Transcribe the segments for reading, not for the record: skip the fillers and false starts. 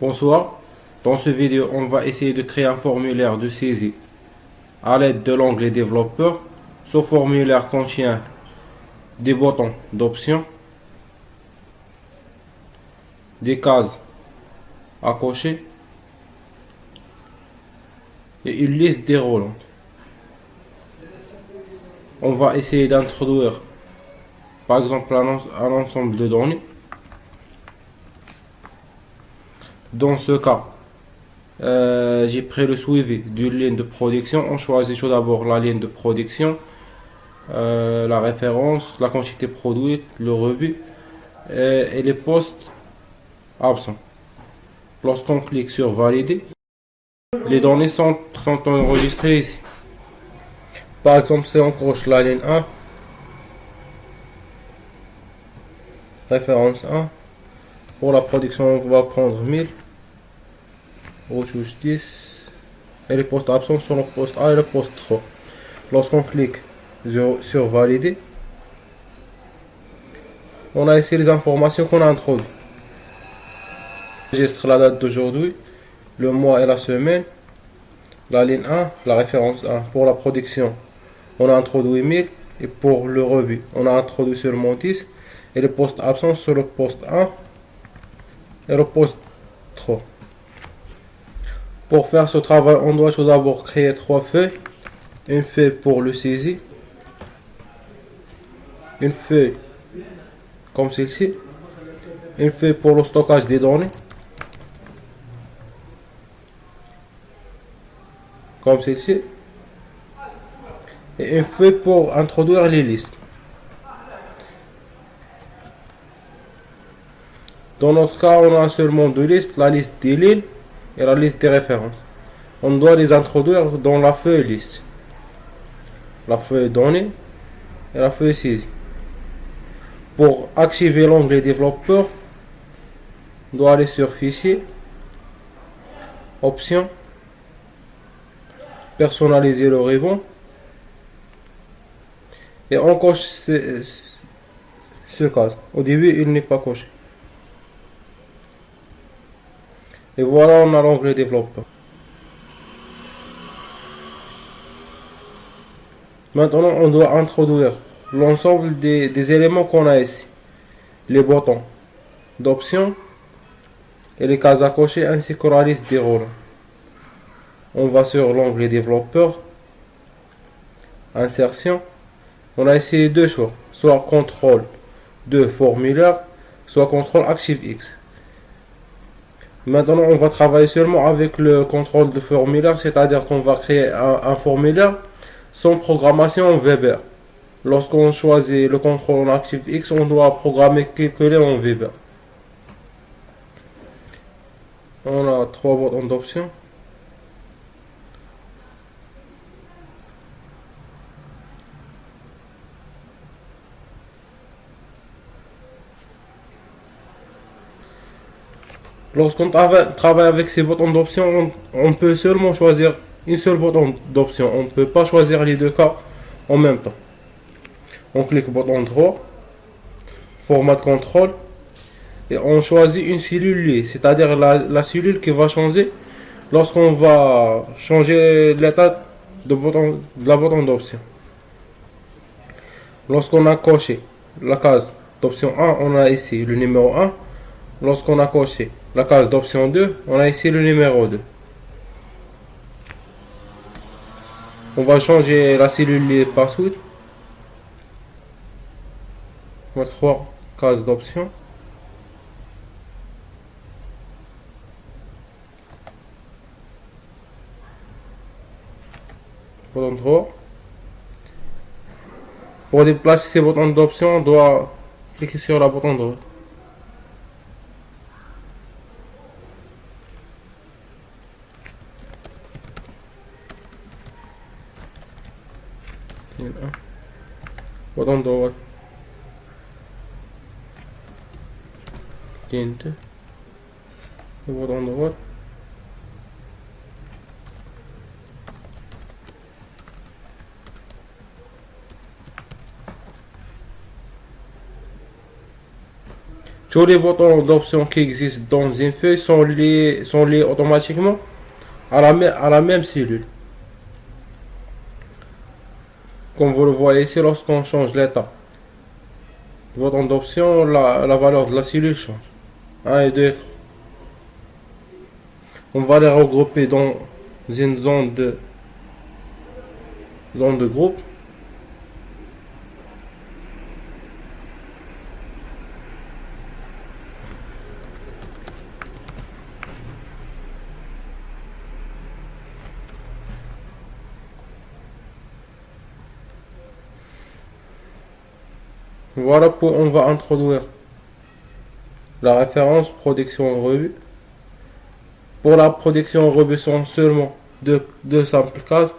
Bonsoir, dans cette vidéo on va essayer de créer un formulaire de saisie à l'aide de l'onglet développeur. Ce formulaire contient des boutons d'options, des cases à cocher et une liste déroulante. On va essayer d'introduire par exemple un ensemble de données. Dans ce cas, j'ai pris le suivi d'une ligne de production. On choisit tout d'abord la ligne de production, la référence, la quantité produite, le rebut et les postes absents. Lorsqu'on clique sur valider, les données sont enregistrées ici. Par exemple, si on coche la ligne 1, référence 1, pour la production on va prendre 1000, retouche 10, et les postes absents sont le poste A et le poste 3. Lorsqu'on clique sur valider, on a ici les informations qu'on a introduites. On enregistre la date d'aujourd'hui, le mois et la semaine, la ligne 1, la référence 1. Pour la production, on a introduit 1000 et pour le rebut, on a introduit seulement 10 et les postes absents sur le poste 1 et le poste 3. Pour faire ce travail, on doit tout d'abord créer 3 feuilles. Une feuille pour le saisie, une feuille comme celle-ci, une feuille pour le stockage des données, comme celle-ci, et une feuille pour introduire les listes. Dans notre cas, on a seulement deux listes, la liste des lignes et la liste des références. On doit les introduire dans la feuille liste, la feuille données et la feuille saisie. Pour activer l'onglet développeur, on doit aller sur fichier, options, personnaliser le ruban et on coche ce case. Au début, il n'est pas coché. Et voilà, on a l'onglet développeur. Maintenant, on doit introduire l'ensemble des éléments qu'on a ici. Les boutons d'options et les cases à cocher ainsi que la liste des rôles. On va sur l'onglet développeur, insertion. On a ici les deux choix, soit contrôle de formulaire, soit contrôle ActiveX. Maintenant, on va travailler seulement avec le contrôle de formulaire, c'est-à-dire qu'on va créer un formulaire sans programmation en Weber. Lorsqu'on choisit le contrôle en ActiveX, on doit programmer quelques lignes en Weber. On a 3 boutons d'options. Lorsqu'on travaille avec ces boutons d'options, on peut seulement choisir une seule bouton d'option. On ne peut pas choisir les deux cas en même temps. On clique bouton droit, format de contrôle, et on choisit une cellule liée, c'est-à-dire la cellule qui va changer lorsqu'on va changer l'état de la bouton d'option. Lorsqu'on a coché la case d'option 1, on a ici le numéro 1. Lorsqu'on a coché la case d'option 2, on a ici le numéro 2. On va changer la cellule liée par suite. On va 3 cases d'options. Bouton droit. Pour déplacer ces boutons d'options, on doit cliquer sur la bouton droit. Bouton droit. Tinte. Bouton droit. Tous les boutons d'options qui existent dans une feuille sont liés automatiquement à la même cellule. Comme vous le voyez ici, lorsqu'on change l'état du bouton d'option, la valeur de la cellule change. 1 et 2. On va les regrouper dans une zone de groupe. Voilà pour on va introduire la référence production revue. Pour la production revue sont seulement deux simples cases.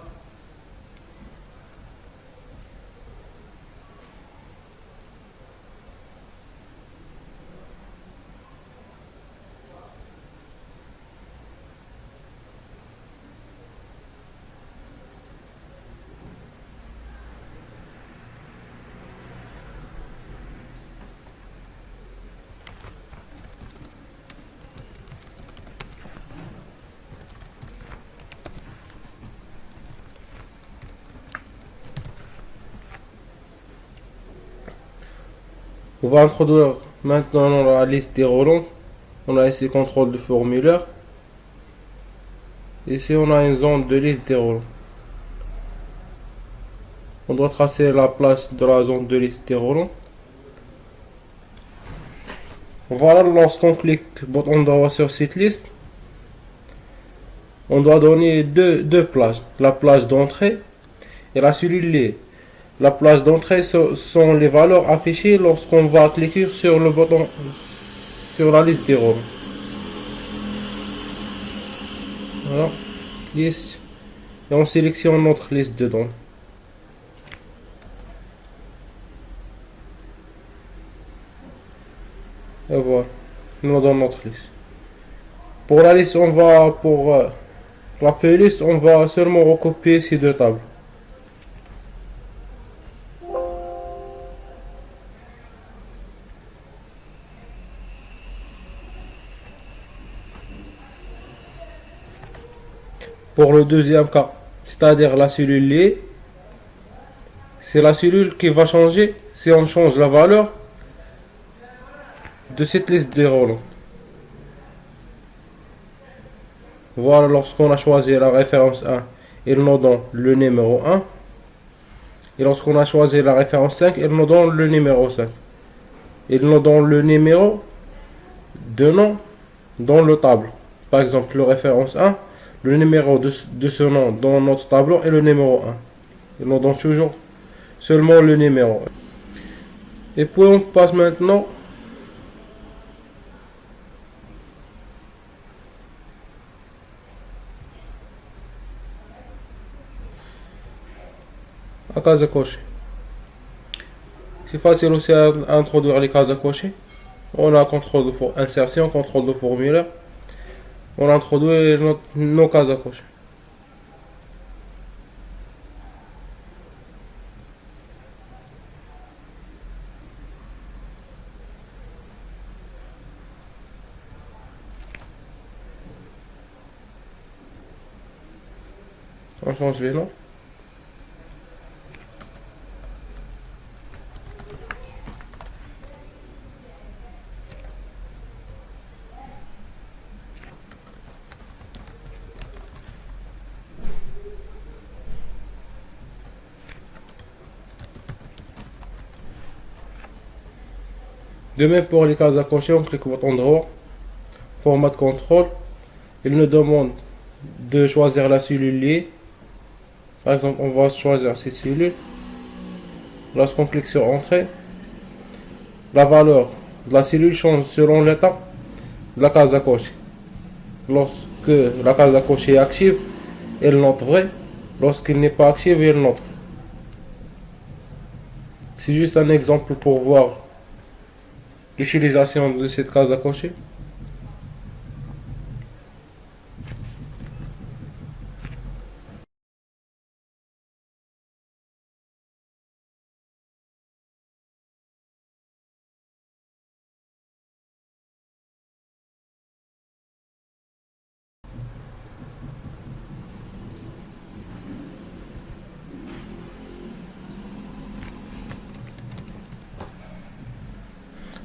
On va introduire maintenant la liste des relents. On a ici contrôle de formulaire. Ici on a une zone de liste des relents. On doit tracer la place de la zone de liste des relents. Voilà, lorsqu'on clique bouton droit sur cette liste, on doit donner deux plages, la plage d'entrée et la cellule liée. La plage d'entrée sont les valeurs affichées lorsqu'on va cliquer sur le bouton sur la liste des rôles. Voilà, liste, et on sélectionne notre liste dedans. Et voilà, nous donne notre liste. Pour la liste, on va pour la feuille liste, on va seulement recopier ces deux tables. Pour le deuxième cas, c'est-à-dire la cellule liée, c'est la cellule qui va changer si on change la valeur de cette liste de relents. Voilà, lorsqu'on a choisi la référence 1, il nous donne le numéro 1. Et lorsqu'on a choisi la référence 5, il nous donne le numéro 5. Il nous donne le numéro de nom dans le tableau. Par exemple, le référence 1, le numéro de ce nom dans notre tableau est le numéro 1. Il nous donne toujours seulement le numéro. Et puis on passe maintenant à case à cocher. C'est facile aussi à introduire les cases à cocher. On a contrôle de insertion, contrôle de formulaire. On introduit nos cases à cocher. On change les noms. De même pour les cases à cocher, on clique bouton droit, format de contrôle. Il nous demande de choisir la cellule liée. Par exemple, on va choisir cette cellule. Lorsqu'on clique sur Entrée, la valeur de la cellule change selon l'état de la case à cocher. Lorsque la case à cocher est active, elle note vrai. Lorsqu'elle n'est pas active, elle note faux. C'est juste un exemple pour voir l'utilisation de cette case à cocher.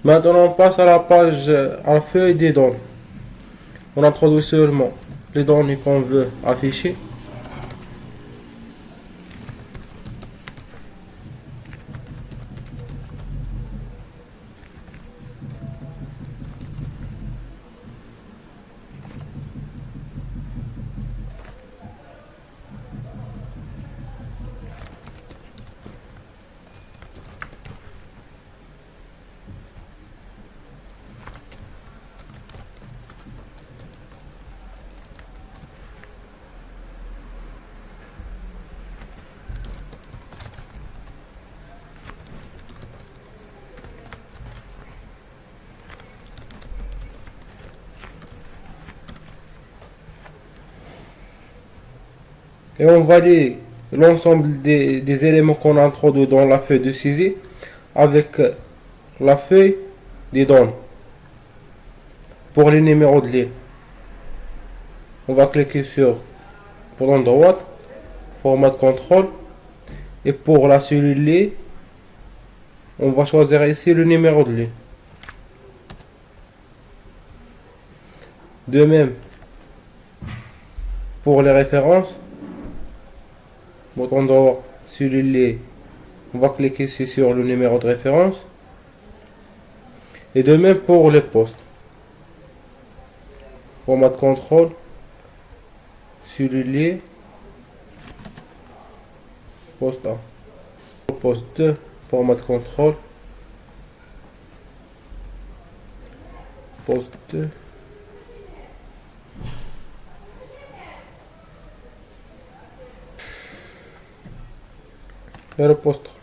Maintenant, on passe à la page, à la feuille des données. On introduit seulement les données qu'on veut afficher. Et on valide l'ensemble des éléments qu'on a introduits dans la feuille de saisie avec la feuille des données. Pour les numéros de ligne, on va cliquer sur bouton droit, format de contrôle, et pour la cellule ligne, on va choisir ici le numéro de ligne. De même, pour les références, bouton droit, cellule ligne, on va cliquer ici sur le numéro de référence. Et de même pour les postes. Format de contrôle, cellule ligne, poste 1. Poste 2, format de contrôle, poste 2. Et le poste 3.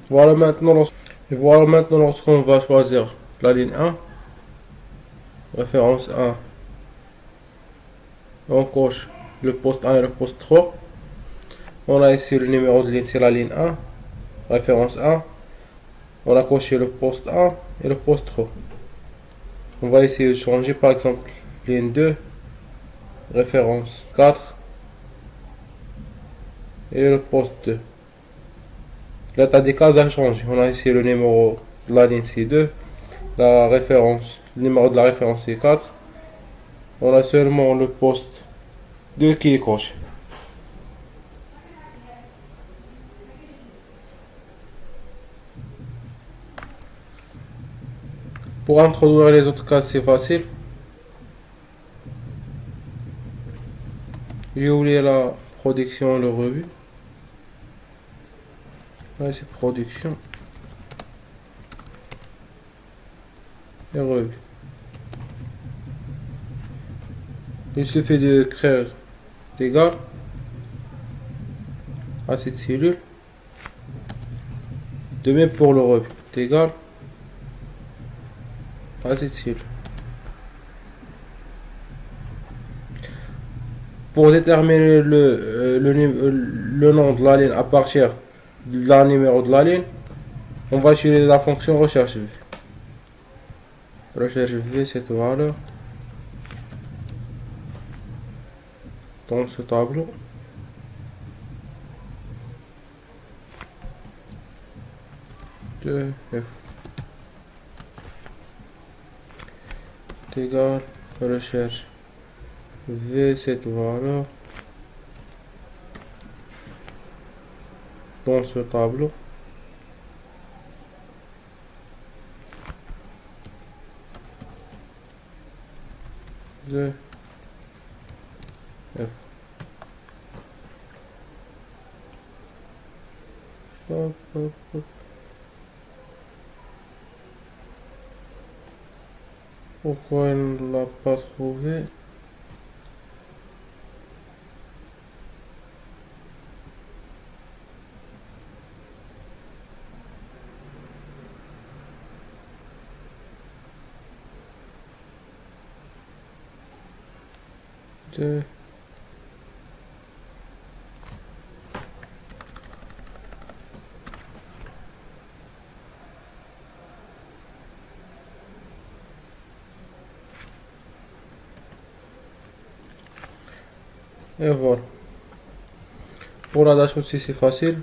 Voilà maintenant lorsqu'on va choisir la ligne 1, référence 1, on coche le poste 1 et le poste 3. On a ici le numéro de ligne, c'est la ligne 1, référence 1. On a coché le poste 1 et le poste 3. On va essayer de changer par exemple ligne 2, référence 4 et le poste 2. L'état des cases a changé. On a ici le numéro de la ligne C2, la référence, le numéro de la référence C4. On a seulement le poste 2 qui est coché. Pour introduire les autres cases, c'est facile. J'ai oublié la production, le revue. Là, c'est production et revue. Il suffit de créer des gares à cette cellule. De même pour le revue, égal à cette cellule. Pour déterminer le nom de la ligne à partir de la numéro de la ligne, on va utiliser la fonction recherche V. Recherche V cette valeur dans ce tableau. De F égal recherche V cette valeur dans ce tableau. De F. Hop, hop, hop. Pourquoi elle ne l'a pas trouvé? De Et voilà. Pour la date aussi, c'est facile.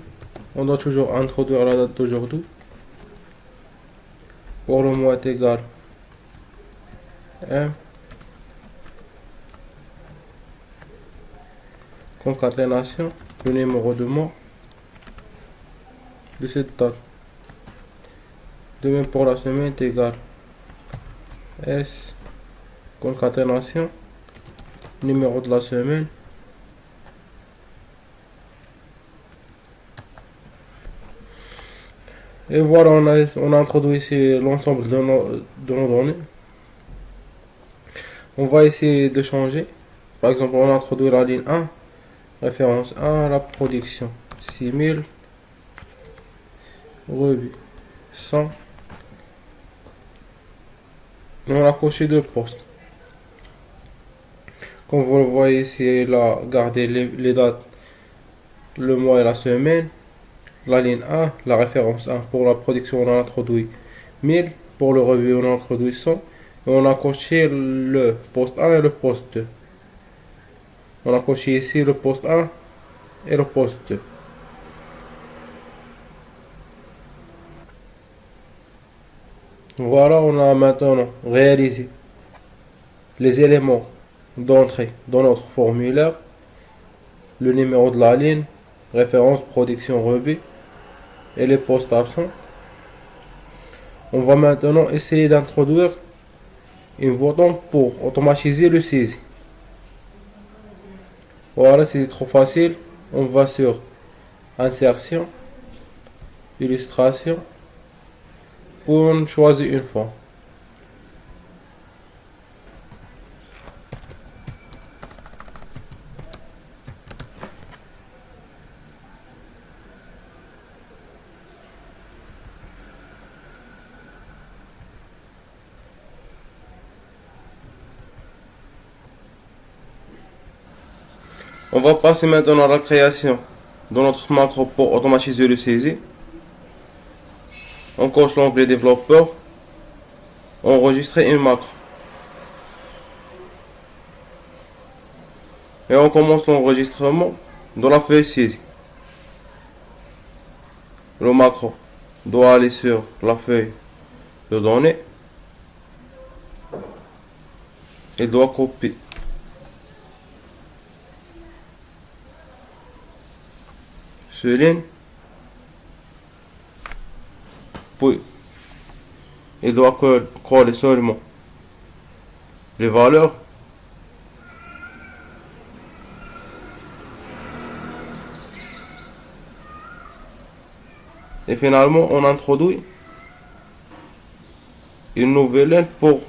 On doit toujours introduire la date d'aujourd'hui. Pour le mois est égal M. Concaténation, le numéro de mois de cette date. De même pour la semaine est égal S. Concaténation, numéro de la semaine. Et voilà, on a introduit ici l'ensemble de nos données. On va essayer de changer. Par exemple, on a introduit la ligne 1, référence 1, la production 6000, revue 100. Et on a coché deux postes. Comme vous le voyez ici, il a gardé les dates, le mois et la semaine. La ligne 1, la référence 1, pour la production, on a introduit 1000. Pour le revue, on a introduit 100. Et on a coché le poste 1 et le poste 2. On a coché ici le poste 1 et le poste 2. Voilà, on a maintenant réalisé les éléments d'entrée dans notre formulaire, le numéro de la ligne, référence, production, revue et les postes absents. On va maintenant essayer d'introduire une bouton pour automatiser le saisie. Voilà, c'est trop facile. On va sur insertion, illustration, pour choisir une forme. On va passer maintenant à la création de notre macro pour automatiser le saisie. On coche l'onglet développeur, enregistrer une macro. Et on commence l'enregistrement dans la feuille saisie. Le macro doit aller sur la feuille de données. Il doit copier. Ligne, puis il doit coller seulement les valeurs et finalement on introduit une nouvelle ligne pour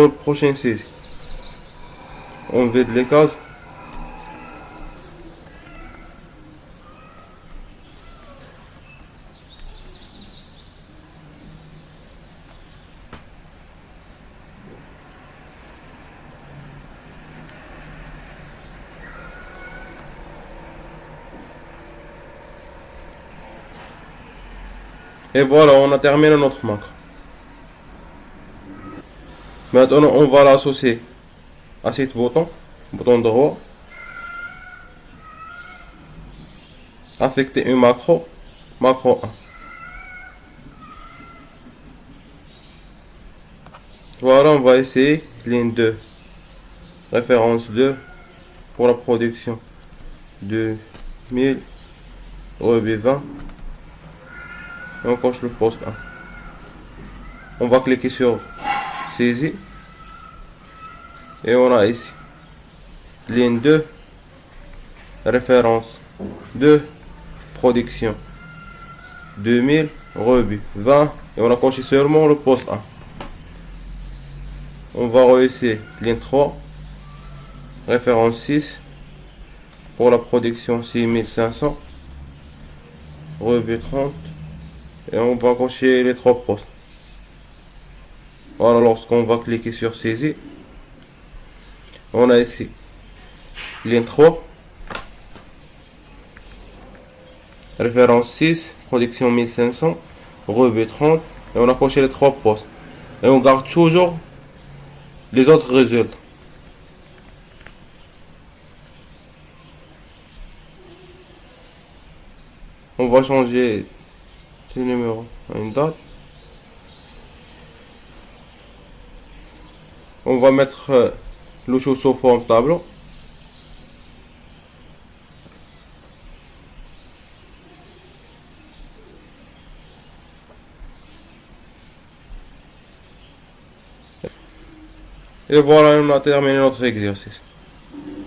le prochain saisie. On vide les cases. Et voilà, on a terminé notre macro. Maintenant, on va l'associer à ce bouton droit, affecter une macro 1. Voilà, on va essayer ligne 2, référence 2 pour la production 2000, revue 20. Et on coche le poste 1. On va cliquer sur saisie. Et on a ici ligne 2, référence 2, production 2000, revue 20. Et on a coché seulement le poste 1. On va rehausser ligne 3, référence 6, pour la production 6500, revue 30. Et on va cocher les 3 postes. Voilà, lorsqu'on va cliquer sur saisie, on a ici ligne 3, référence 6, production 1500, revue 30, et on a coché les 3 postes. Et on garde toujours les autres résultats. On va changer ce numéro à une date. On va mettre le tout sous forme tableau. Et voilà, on a terminé notre exercice.